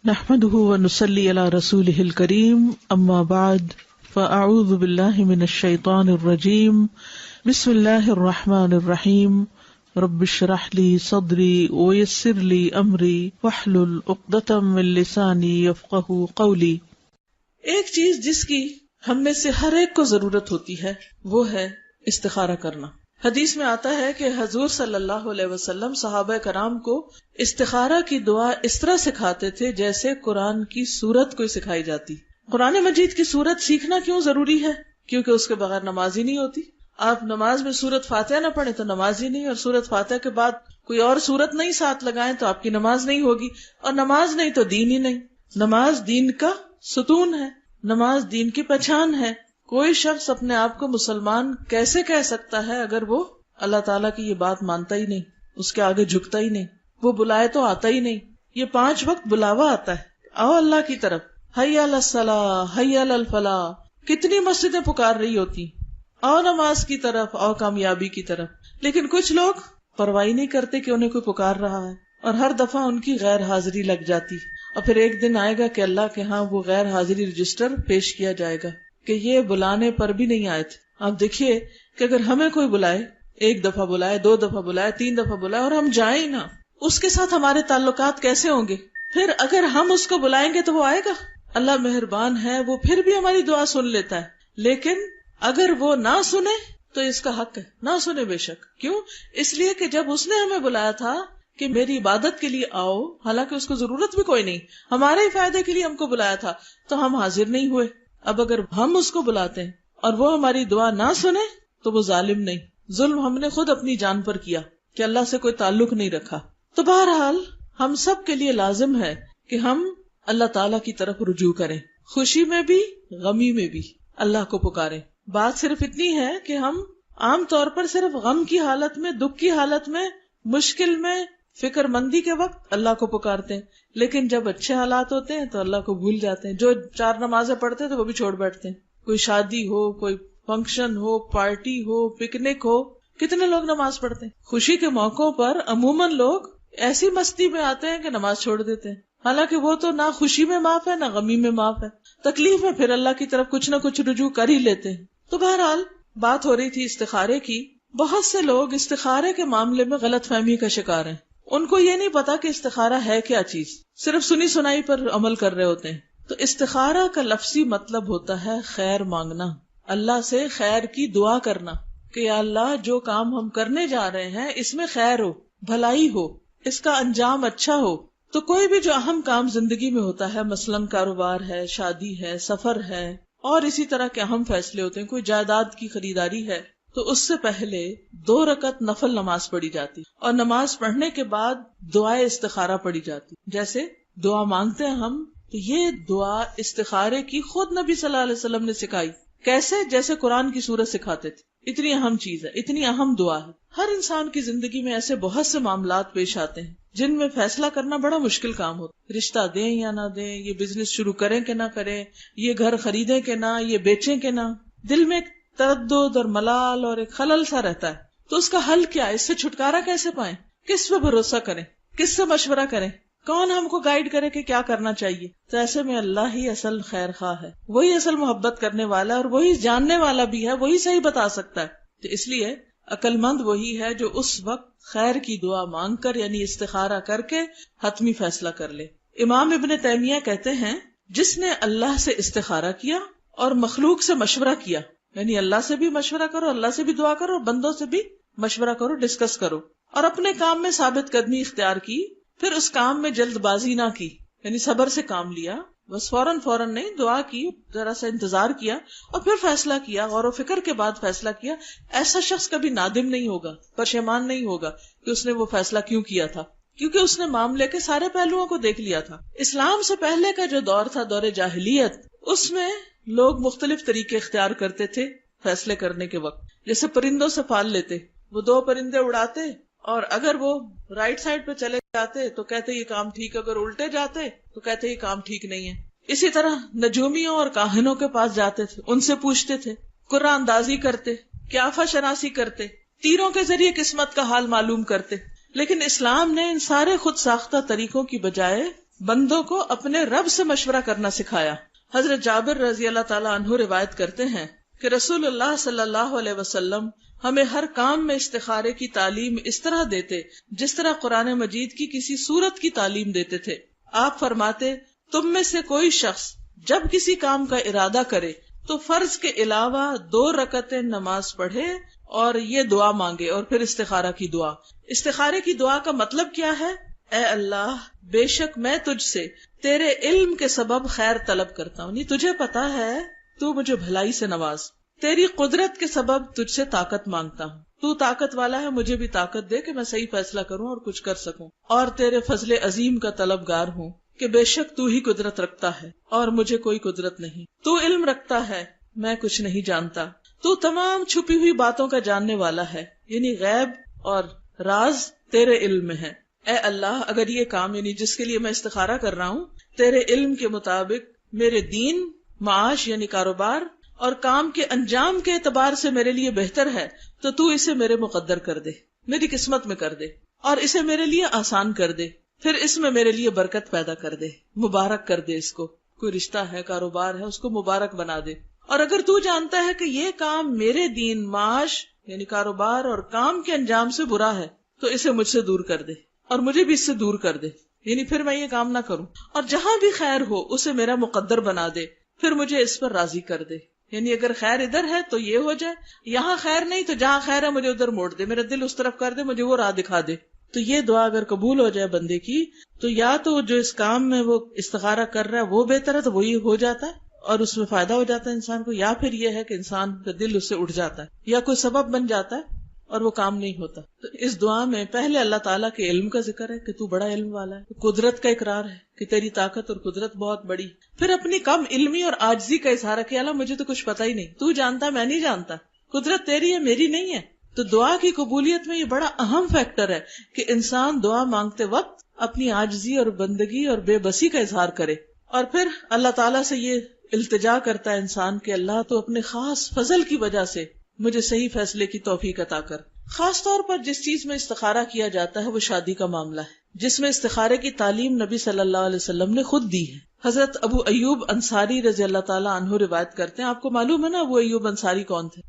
نحمده ونصلي على رسوله الكريم اما بعد فاعوذ بالله من الشيطان الرجيم بسم الله الرحمن الرحيم رب اشرح لي صدري ويسر لي امري واحلل عقدة من لساني يفقهوا قولي۔ ایک چیز جس کی ہم میں سے ہر ایک کو ضرورت ہوتی ہے وہ ہے استخارہ کرنا۔ حدیث میں آتا ہے کہ حضور صلی اللہ علیہ وسلم صحابہ کرام کو استخارہ کی دعا اس طرح سکھاتے تھے جیسے قرآن کی سورت کوئی سکھائی جاتی۔ قرآن مجید کی سورت سیکھنا کیوں ضروری ہے؟ کیونکہ اس کے بغیر نماز ہی نہیں ہوتی۔ آپ نماز میں سورت فاتحہ نہ پڑھیں تو نماز ہی نہیں، اور سورت فاتحہ کے بعد کوئی اور سورت نہیں ساتھ لگائیں تو آپ کی نماز نہیں ہوگی، اور نماز نہیں تو دین ہی نہیں۔ نماز دین کا ستون ہے، نماز دین کی پہچان ہے۔ کوئی شخص اپنے آپ کو مسلمان کیسے کہہ سکتا ہے اگر وہ اللہ تعالیٰ کی یہ بات مانتا ہی نہیں، اس کے آگے جھکتا ہی نہیں، وہ بلائے تو آتا ہی نہیں۔ یہ 5 وقت بلاوا آتا ہے، آؤ اللہ کی طرف، حی علی الصلاۃ، حی علی الفلاح، کتنی مسجدیں پکار رہی ہوتی، آؤ نماز کی طرف، آؤ کامیابی کی طرف۔ لیکن کچھ لوگ پرواہ نہیں کرتے کہ انہیں کوئی پکار رہا ہے، اور ہر دفعہ ان کی غیر حاضری لگ جاتی، اور پھر ایک دن آئے گا کہ اللہ کے ہاں وہ غیر حاضری رجسٹر پیش کیا جائے گا کہ یہ بلانے پر بھی نہیں آئے تھے۔ آپ دیکھیے کہ اگر ہمیں کوئی بلائے، 1 دفعہ بلائے، 2 دفعہ بلائے، 3 دفعہ بلائے، اور ہم جائیں ہی نہ، اس کے ساتھ ہمارے تعلقات کیسے ہوں گے؟ پھر اگر ہم اس کو بلائیں گے تو وہ آئے گا؟ اللہ مہربان ہے، وہ پھر بھی ہماری دعا سن لیتا ہے، لیکن اگر وہ نہ سنے تو اس کا حق ہے، نہ سنے بے شک۔ کیوں؟ اس لیے کہ جب اس نے ہمیں بلایا تھا کہ میری عبادت کے لیے آؤ، حالانکہ اس کو ضرورت بھی کوئی نہیں، ہمارے ہی فائدے کے لیے ہم کو بلایا تھا، تو ہم حاضر نہیں ہوئے۔ اب اگر ہم اس کو بلاتے ہیں اور وہ ہماری دعا نہ سنے تو وہ ظالم نہیں، ظلم ہم نے خود اپنی جان پر کیا کہ اللہ سے کوئی تعلق نہیں رکھا۔ تو بہرحال ہم سب کے لیے لازم ہے کہ ہم اللہ تعالیٰ کی طرف رجوع کریں، خوشی میں بھی غمی میں بھی اللہ کو پکاریں۔ بات صرف اتنی ہے کہ ہم عام طور پر صرف غم کی حالت میں، دکھ کی حالت میں، مشکل میں، فکر مندی کے وقت اللہ کو پکارتے ہیں، لیکن جب اچھے حالات ہوتے ہیں تو اللہ کو بھول جاتے ہیں۔ جو 4 نمازیں پڑھتے ہیں تو وہ بھی چھوڑ بیٹھتے ہیں۔ کوئی شادی ہو، کوئی فنکشن ہو، پارٹی ہو، پکنک ہو، کتنے لوگ نماز پڑھتے ہیں؟ خوشی کے موقعوں پر عموماً لوگ ایسی مستی میں آتے ہیں کہ نماز چھوڑ دیتے ہیں، حالانکہ وہ تو نہ خوشی میں معاف ہے نہ غمی میں معاف ہے، تکلیف میں پھر اللہ کی طرف کچھ نہ کچھ رجوع کر ہی لیتے ہیں۔ تو بہرحال بات ہو رہی تھی استخارے کی۔ بہت سے لوگ استخارے کے معاملے میں غلط فہمی کا شکار ہیں، ان کو یہ نہیں پتا کہ استخارہ ہے کیا چیز، صرف سنی سنائی پر عمل کر رہے ہوتے ہیں۔ تو استخارہ کا لفظی مطلب ہوتا ہے خیر مانگنا، اللہ سے خیر کی دعا کرنا کہ یا اللہ جو کام ہم کرنے جا رہے ہیں اس میں خیر ہو، بھلائی ہو، اس کا انجام اچھا ہو۔ تو کوئی بھی جو اہم کام زندگی میں ہوتا ہے، مثلاً کاروبار ہے، شادی ہے، سفر ہے، اور اسی طرح کے اہم فیصلے ہوتے ہیں، کوئی جائیداد کی خریداری ہے، تو اس سے پہلے 2 رکعت نفل نماز پڑھی جاتی، اور نماز پڑھنے کے بعد دعائے استخارہ پڑھی جاتی۔ جیسے دعا مانگتے ہیں ہم، تو یہ دعا استخارے کی خود نبی صلی اللہ علیہ وسلم نے سکھائی۔ کیسے؟ جیسے قرآن کی سورت سکھاتے تھے۔ اتنی اہم چیز ہے، اتنی اہم دعا ہے۔ ہر انسان کی زندگی میں ایسے بہت سے معاملات پیش آتے ہیں جن میں فیصلہ کرنا بڑا مشکل کام ہوتا ہے، رشتہ دیں یا نہ دیں، یہ بزنس شروع کریں کہ نہ کریں، یہ گھر خریدیں کہ نہ، یہ بیچیں کہ نہ۔ دل میں تردد اور ملال اور ایک خلل سا رہتا ہے، تو اس کا حل کیا ہے؟ اس سے چھٹکارا کیسے پائیں؟ کس پہ بھروسہ کریں؟ کس سے مشورہ کریں؟ کون ہم کو گائیڈ کرے کہ کیا کرنا چاہیے؟ تو ایسے میں اللہ ہی اصل خیر خواہ ہے، وہی اصل محبت کرنے والا ہے، اور وہی جاننے والا بھی ہے، وہی صحیح بتا سکتا ہے۔ تو اس لیے عقل مند وہی ہے جو اس وقت خیر کی دعا مانگ کر، یعنی استخارہ کر کے حتمی فیصلہ کر لے۔ امام ابن تیمیہ کہتے ہیں جس نے اللہ سے استخارہ کیا اور مخلوق سے مشورہ کیا، یعنی اللہ سے بھی مشورہ کرو، اللہ سے بھی دعا کرو، اور بندوں سے بھی مشورہ کرو، ڈسکس کرو، اور اپنے کام میں ثابت قدمی اختیار کی، پھر اس کام میں جلد بازی نہ کی، یعنی صبر سے کام لیا، بس فوراً نہیں، دعا کی، ذرا سا انتظار کیا، اور پھر فیصلہ کیا، غور و فکر کے بعد فیصلہ کیا۔ ایسا شخص کبھی نادم نہیں ہوگا، پشیمان نہیں ہوگا کہ اس نے وہ فیصلہ کیوں کیا تھا، کیونکہ اس نے معاملے کے سارے پہلوؤں کو دیکھ لیا تھا۔ اسلام سے پہلے کا جو دور تھا، دور جاہلیت، اس میں لوگ مختلف طریقے اختیار کرتے تھے فیصلے کرنے کے وقت۔ جیسے پرندوں سے پال لیتے، وہ 2 پرندے اڑاتے، اور اگر وہ رائٹ سائڈ پہ چلے جاتے تو کہتے یہ کام ٹھیک، اگر الٹے جاتے تو کہتے یہ کام ٹھیک نہیں ہے۔ اسی طرح نجومیوں اور کاہنوں کے پاس جاتے تھے، ان سے پوچھتے تھے، قرآن اندازی کرتے، قیافہ شناسی کرتے، تیروں کے ذریعے قسمت کا حال معلوم کرتے۔ لیکن اسلام نے ان سارے خود ساختہ طریقوں کی بجائے بندوں کو اپنے رب سے مشورہ کرنا سکھایا۔ حضرت جابر رضی اللہ تعالیٰ عنہ روایت کرتے ہیں کہ رسول اللہ صلی اللہ علیہ وسلم ہمیں ہر کام میں استخارے کی تعلیم اس طرح دیتے جس طرح قرآن مجید کی کسی سورت کی تعلیم دیتے تھے۔ آپ فرماتے، تم میں سے کوئی شخص جب کسی کام کا ارادہ کرے تو فرض کے علاوہ 2 رکعتیں نماز پڑھے اور یہ دعا مانگے، اور پھر استخارہ کی دعا۔ استخارے کی دعا کا مطلب کیا ہے؟ اے اللہ، بے شک میں تجھ سے تیرے علم کے سبب خیر طلب کرتا ہوں، تجھے پتا ہے تو مجھے بھلائی سے نواز، تیری قدرت کے سبب تجھ سے طاقت مانگتا ہوں، تو طاقت والا ہے، مجھے بھی طاقت دے کہ میں صحیح فیصلہ کروں اور کچھ کر سکوں، اور تیرے فضل عظیم کا طلبگار ہوں کہ بے شک تو ہی قدرت رکھتا ہے اور مجھے کوئی قدرت نہیں، تو علم رکھتا ہے، میں کچھ نہیں جانتا، تو تمام چھپی ہوئی باتوں کا جاننے والا ہے، یعنی غیب اور راز تیرے علم میں ہے۔ اے اللہ، اگر یہ کام یعنی جس کے لیے میں استخارہ کر رہا ہوں تیرے علم کے مطابق میرے دین، معاش یعنی کاروبار اور کام کے انجام کے اعتبار سے میرے لیے بہتر ہے تو اسے میرے مقدر کر دے، میری قسمت میں کر دے، اور اسے میرے لیے آسان کر دے، پھر اس میں میرے لیے برکت پیدا کر دے، مبارک کر دے، اس کو کوئی رشتہ ہے، کاروبار ہے، اس کو مبارک بنا دے۔ اور اگر تو جانتا ہے کہ یہ کام میرے دین، معاش یعنی کاروبار اور کام کے انجام سے برا ہے تو اسے مجھ سے دور کر دے اور مجھے بھی اس سے دور کر دے، یعنی پھر میں یہ کام نہ کروں، اور جہاں بھی خیر ہو اسے میرا مقدر بنا دے، پھر مجھے اس پر راضی کر دے، یعنی اگر خیر ادھر ہے تو یہ ہو جائے، یہاں خیر نہیں تو جہاں خیر ہے مجھے ادھر موڑ دے، میرا دل اس طرف کر دے، مجھے وہ راہ دکھا دے۔ تو یہ دعا اگر قبول ہو جائے بندے کی تو یا تو جو اس کام میں وہ استخارہ کر رہا ہے وہ بہتر ہے تو وہی ہو جاتا ہے اور اس میں فائدہ ہو جاتا ہے انسان کو، یا پھر یہ ہے کہ انسان کا دل اس سے اٹھ جاتا ہے یا کوئی سبب بن جاتا ہے اور وہ کام نہیں ہوتا۔ تو اس دعا میں پہلے اللہ تعالیٰ کے علم کا ذکر ہے کہ تو بڑا علم والا ہے، قدرت کا اقرار ہے کہ تیری طاقت اور قدرت بہت بڑی، پھر اپنی کم علمی اور عاجزی کا اظہار ہے کہ اللہ مجھے تو کچھ پتا ہی نہیں، تو جانتا میں نہیں جانتا، قدرت تیری ہے میری نہیں ہے۔ تو دعا کی قبولیت میں یہ بڑا اہم فیکٹر ہے کہ انسان دعا مانگتے وقت اپنی عاجزی اور بندگی اور بے بسی کا اظہار کرے، اور پھر اللہ تعالیٰ سے یہ التجا کرتا ہے انسان کہ اللہ تو اپنے خاص فضل کی وجہ سے مجھے صحیح فیصلے کی توفیق عطا کر۔ خاص طور پر جس چیز میں استخارہ کیا جاتا ہے وہ شادی کا معاملہ ہے، جس میں استخارے کی تعلیم نبی صلی اللہ علیہ وسلم نے خود دی ہے۔ حضرت ابو ایوب انصاری رضی اللہ تعالیٰ عنہ روایت کرتے ہیں، آپ کو معلوم ہے نا ابو ایوب انصاری کون تھے؟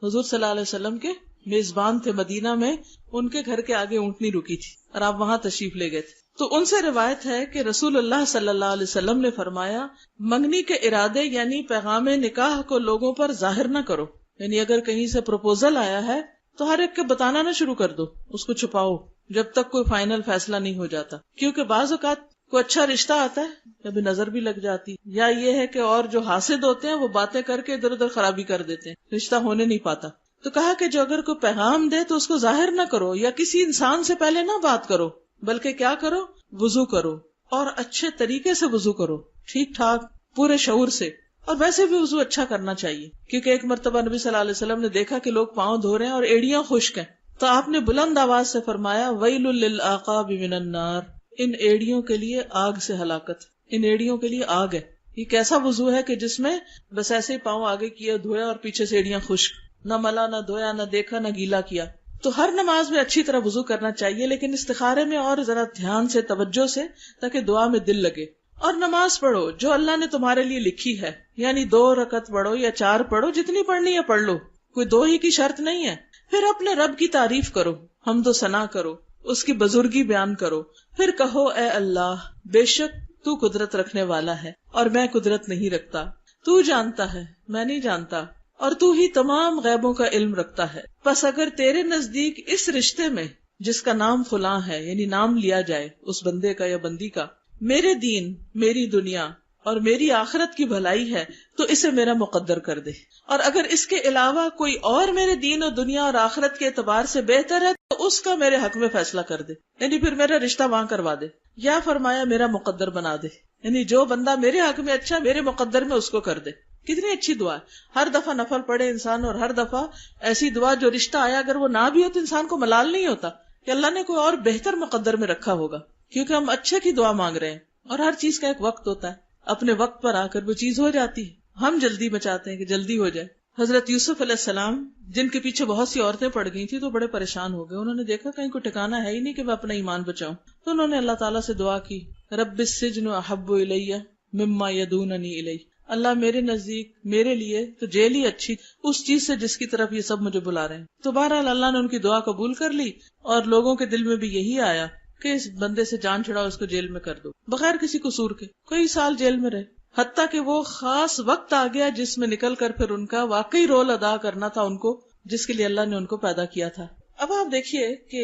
حضور صلی اللہ علیہ وسلم کے میزبان تھے، مدینہ میں ان کے گھر کے آگے اونٹنی رکی تھی اور آپ وہاں تشریف لے گئے تھے۔ تو ان سے روایت ہے کہ رسول اللہ صلی اللہ علیہ وسلم نے فرمایا، منگنی کے ارادے یعنی پیغام نکاح کو لوگوں پر ظاہر نہ کرو، یعنی اگر کہیں سے پروپوزل آیا ہے تو ہر ایک کے بتانا نہ شروع کر دو، اس کو چھپاؤ جب تک کوئی فائنل فیصلہ نہیں ہو جاتا، کیونکہ بعض اوقات کوئی اچھا رشتہ آتا ہے کبھی نظر بھی لگ جاتی، یا یہ ہے کہ اور جو حاسد ہوتے ہیں وہ باتیں کر کے ادھر ادھر خرابی کر دیتے ہیں، رشتہ ہونے نہیں پاتا۔ تو کہا کہ جو اگر کوئی پیغام دے تو اس کو ظاہر نہ کرو، یا کسی انسان سے پہلے نہ بات کرو، بلکہ کیا کرو، وضو کرو، اور اچھے طریقے سے وضو کرو، ٹھیک ٹھاک پورے شعور سے، اور ویسے بھی وضو اچھا کرنا چاہیے، کیونکہ ایک مرتبہ نبی صلی اللہ علیہ وسلم نے دیکھا کہ لوگ پاؤں دھو رہے ہیں اور ایڑیاں خشک ہیں، تو آپ نے بلند آواز سے فرمایا، ویل للعقاب من النار، ان ایڑیوں کے لیے آگ سے ہلاکت، ان ایڑیوں کے لیے آگ ہے۔ یہ کیسا وضو ہے کہ جس میں بس ایسے ہی پاؤں آگے کیا، دھویا اور پیچھے سے ایڑیاں خشک، نہ ملا نہ دھویا نہ دیکھا نہ گیلا کیا۔ تو ہر نماز میں اچھی طرح وضو کرنا چاہیے، لیکن استخارے میں اور ذرا دھیان سے، توجہ سے، تاکہ دعا میں دل لگے۔ اور نماز پڑھو جو اللہ نے تمہارے لیے لکھی ہے، یعنی 2 رکعت پڑھو یا 4 پڑھو، جتنی پڑھنی ہے پڑھ لو، کوئی 2 ہی کی شرط نہیں ہے۔ پھر اپنے رب کی تعریف کرو، حمد و ثنا کرو، اس کی بزرگی بیان کرو، پھر کہو، اے اللہ، بے شک تو قدرت رکھنے والا ہے اور میں قدرت نہیں رکھتا، تو جانتا ہے میں نہیں جانتا، اور تو ہی تمام غیبوں کا علم رکھتا ہے۔ پس اگر تیرے نزدیک اس رشتے میں جس کا نام فلاں ہے، یعنی نام لیا جائے اس بندے کا یا بندی کا، میرے دین، میری دنیا اور میری آخرت کی بھلائی ہے تو اسے میرا مقدر کر دے، اور اگر اس کے علاوہ کوئی اور میرے دین اور دنیا اور آخرت کے اعتبار سے بہتر ہے تو اس کا میرے حق میں فیصلہ کر دے، یعنی پھر میرا رشتہ وہاں کروا دے، یا فرمایا میرا مقدر بنا دے، یعنی جو بندہ میرے حق میں اچھا میرے مقدر میں اس کو کر دے۔ کتنی اچھی دعا ہے، ہر دفعہ نفل پڑھے انسان، اور ہر دفعہ ایسی دعا جو رشتہ آیا اگر وہ نہ بھی ہو تو انسان کو ملال نہیں ہوتا کہ اللہ نے کوئی اور بہتر مقدر میں رکھا ہوگا، کیونکہ ہم اچھے کی دعا مانگ رہے ہیں، اور ہر چیز کا ایک وقت ہوتا ہے، اپنے وقت پر آ کر وہ چیز ہو جاتی ہے، ہم جلدی بچاتے ہیں کہ جلدی ہو جائے، حضرت یوسف علیہ السلام جن کے پیچھے بہت سی عورتیں پڑ گئی تھی تو بڑے پریشان ہو گئے. انہوں نے دیکھا کہیں کوئی ٹھکانا ہے ہی نہیں کہ میں اپنا ایمان بچاؤں, تو انہوں نے اللہ تعالیٰ سے دعا کی, رب السجن احب الی مما یدوننی الی, اللہ میرے نزدیک میرے لیے تو جیل ہی اچھی اس چیز سے جس کی طرف یہ سب مجھے بلا رہے ہیں. تو بہرحال اللہ نے ان کی دعا قبول کر لی, اور لوگوں کے دل میں بھی یہی آیا کہ اس بندے سے جان چھڑاؤ, اس کو جیل میں کر دو, بغیر کسی قصور کے. کئی سال جیل میں رہے, حتیٰ کہ وہ خاص وقت آ گیا جس میں نکل کر پھر ان کا واقعی رول ادا کرنا تھا ان کو, جس کے لیے اللہ نے ان کو پیدا کیا تھا. اب آپ دیکھیے کہ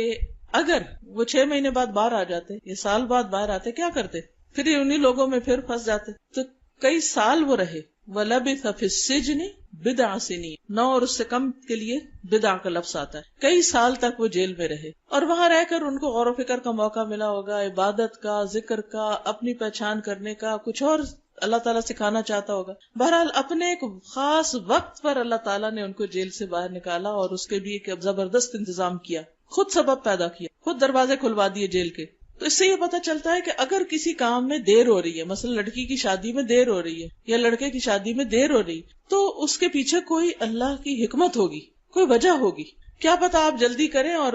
اگر وہ 6 مہینے بعد باہر آ جاتے یا سال بعد باہر آتے, کیا کرتے؟ پھر یہ انہی لوگوں میں پھر پھنس جاتے. تو کئی سال وہ رہے. وَلَبِثَ فِي السِّجْنِ بِضْعَ سِنِينَ, 9 اور اس سے کم کے لیے بدع کا لفظ آتا ہے. کئی سال تک وہ جیل میں رہے, اور وہاں رہ کر ان کو غور و فکر کا موقع ملا ہوگا, عبادت کا, ذکر کا, اپنی پہچان کرنے کا, کچھ اور اللہ تعالیٰ سکھانا چاہتا ہوگا. بہرحال اپنے ایک خاص وقت پر اللہ تعالیٰ نے ان کو جیل سے باہر نکالا, اور اس کے بھی ایک زبردست انتظام کیا, خود سبب پیدا کیا, خود دروازے کھلوا دیے جیل کے. تو اس سے یہ پتہ چلتا ہے کہ اگر کسی کام میں دیر ہو رہی ہے, مثلا لڑکی کی شادی میں دیر ہو رہی ہے یا لڑکے کی شادی میں دیر ہو رہی ہے, تو اس کے پیچھے کوئی اللہ کی حکمت ہوگی, کوئی وجہ ہوگی. کیا پتا آپ جلدی کریں اور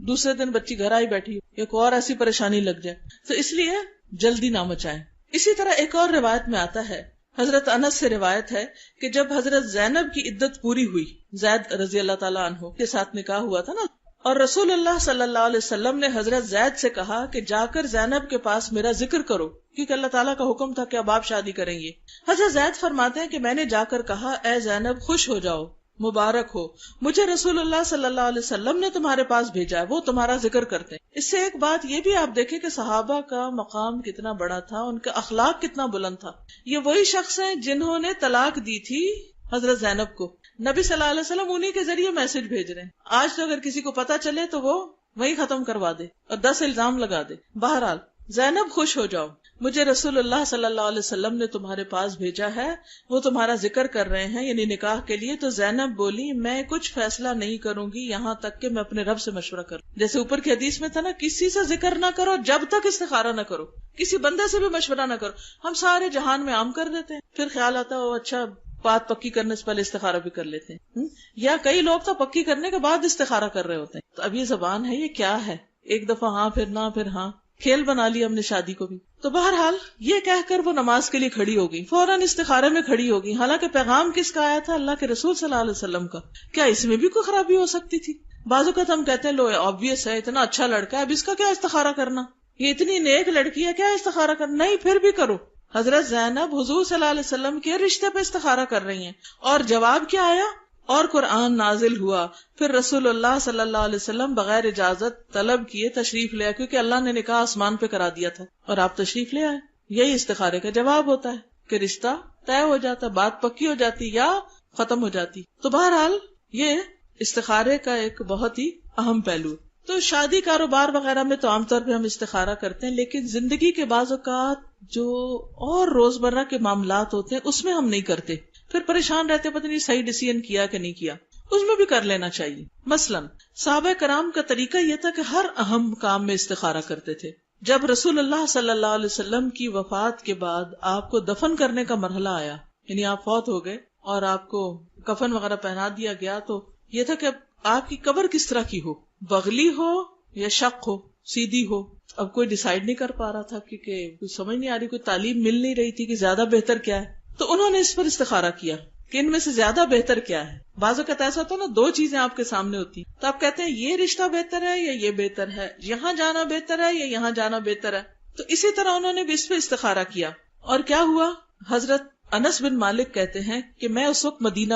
دوسرے دن بچی گھر آئی بیٹھی یا کوئی اور ایسی پریشانی لگ جائے, تو اس لیے جلدی نہ مچائیں. اسی طرح ایک اور روایت میں آتا ہے, حضرت انس سے روایت ہے کہ جب حضرت زینب کی عدت پوری ہوئی, زید رضی اللہ تعالیٰ عنہ کے ساتھ نکاح ہوا تھا نا, اور رسول اللہ صلی اللہ علیہ وسلم نے حضرت زید سے کہا کہ جا کر زینب کے پاس میرا ذکر کرو, کیونکہ اللہ تعالیٰ کا حکم تھا کہ اب آپ شادی کریں گے. حضرت زید فرماتے ہیں کہ میں نے جا کر کہا, اے زینب خوش ہو جاؤ, مبارک ہو, مجھے رسول اللہ صلی اللہ علیہ وسلم نے تمہارے پاس بھیجا ہے, وہ تمہارا ذکر کرتے ہیں. اس سے ایک بات یہ بھی آپ دیکھیں کہ صحابہ کا مقام کتنا بڑا تھا, ان کا اخلاق کتنا بلند تھا. یہ وہی شخص ہیں جنہوں نے طلاق دی تھی حضرت زینب کو, نبی صلی اللہ علیہ وسلم انہی کے ذریعے میسج بھیج رہے ہیں. آج تو اگر کسی کو پتا چلے تو وہ وہی ختم کروا دے اور 10 الزام لگا دے. بہرحال زینب خوش ہو جاؤ, مجھے رسول اللہ صلی اللہ علیہ وسلم نے تمہارے پاس بھیجا ہے, وہ تمہارا ذکر کر رہے ہیں, یعنی نکاح کے لیے. تو زینب بولی, میں کچھ فیصلہ نہیں کروں گی یہاں تک کہ میں اپنے رب سے مشورہ کروں. جیسے اوپر کی حدیث میں تھا نا, کسی سے ذکر نہ کرو جب تک استخارہ نہ کرو, کسی بندے سے بھی مشورہ نہ کرو. ہم سارے جہان میں عام کر دیتے ہیں, پھر خیال آتا ہے اچھا بات پکی کرنے سے پہلے استخارہ بھی کر لیتے ہیں, یا کئی لوگ تو پکی کرنے کے بعد استخارہ کر رہے ہوتے ہیں. تو اب یہ زبان ہے, یہ کیا ہے, ایک دفعہ ہاں پھر نہ, پھر ہاں, کھیل بنا لیا ہم نے شادی کو بھی. تو بہرحال یہ کہہ کر وہ نماز کے لیے کھڑی ہو گئی, فوراً استخارے میں کھڑی ہو گئی. حالانکہ پیغام کس کا آیا تھا؟ اللہ کے رسول صلی اللہ علیہ وسلم کا. کیا اس میں بھی کوئی خرابی ہو سکتی تھی؟ بعض اوقات ہم کہتے ہیں لو آبویس ہے, اتنا اچھا لڑکا ہے, اب اس کا کیا استخارہ کرنا, یہ اتنی نیک لڑکی ہے, کیا استخارہ کرنا. نہیں, پھر بھی کرو. حضرت زینب حضور صلی اللہ علیہ وسلم کے رشتے پہ استخارہ کر رہی ہیں, اور جواب کیا آیا؟ اور قرآن نازل ہوا. پھر رسول اللہ صلی اللہ علیہ وسلم بغیر اجازت طلب کیے تشریف لے آئے, کیونکہ اللہ نے نکاح آسمان پہ کرا دیا تھا, اور آپ تشریف لے آئے. یہی استخارے کا جواب ہوتا ہے کہ رشتہ طے ہو جاتا, بات پکی ہو جاتی یا ختم ہو جاتی. تو بہرحال یہ استخارے کا ایک بہت ہی اہم پہلو. تو شادی کاروبار وغیرہ میں تو عام طور پہ ہم استخارہ کرتے ہیں, لیکن زندگی کے بعض اوقات جو اور روزمرہ کے معاملات ہوتے ہیں اس میں ہم نہیں کرتے, پھر پریشان رہتے پتہ نہیں صحیح ڈیسیژن کیا کہ نہیں کیا. اس میں بھی کر لینا چاہیے. مثلاً صحابہ کرام کا طریقہ یہ تھا کہ ہر اہم کام میں استخارہ کرتے تھے. جب رسول اللہ صلی اللہ علیہ وسلم کی وفات کے بعد آپ کو دفن کرنے کا مرحلہ آیا, یعنی آپ فوت ہو گئے اور آپ کو کفن وغیرہ پہنا دیا گیا, تو یہ تھا کہ آپ کی قبر کس طرح کی ہو, بغلی ہو یا شق ہو, سیدھی ہو. اب کوئی ڈیسائیڈ نہیں کر پا رہا تھا, کیونکہ کوئی سمجھ نہیں آ رہی, کوئی تعلیم مل نہیں رہی تھی کہ زیادہ بہتر کیا ہے. تو انہوں نے اس پر استخارہ کیا کہ ان میں سے زیادہ بہتر کیا ہے. بعض اوقات ایسا ہوتا ہے نا, 2 چیزیں آپ کے سامنے ہوتی, تو آپ کہتے ہیں یہ رشتہ بہتر ہے یا یہ بہتر ہے, یہاں جانا بہتر ہے یا یہاں جانا بہتر ہے. تو اسی طرح انہوں نے بھی اس پہ استخارہ کیا. اور کیا ہوا؟ حضرت انس بن مالک کہتے ہیں کہ میں اس وقت مدینہ